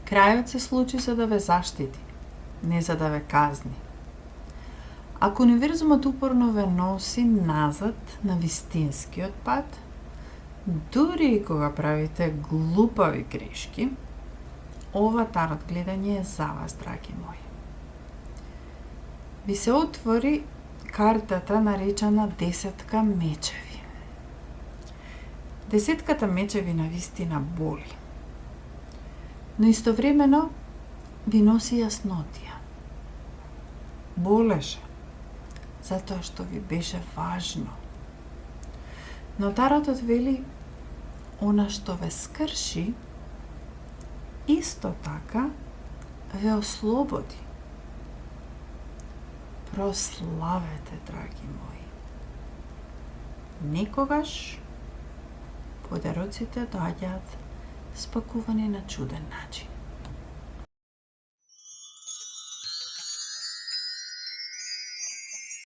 Крајот се случи за да ве заштити, не за да ве казни. Ако универзумот упорно ве носи назад на вистинскиот пат, дури и кога правите глупави грешки, ова тарот гледање е за вас, драги мои. Ви се отвори картата наречена Десетка мечеви. Десетката мечеви навистина боли, но истовремено ви носи јаснотија. Болеше, затоа што ви беше важно. Но таротот вели, она што ве скрши, исто така ве ослободи. Прославете, драги мои. Некогаш подароците доаѓаат спакувани на чуден начин.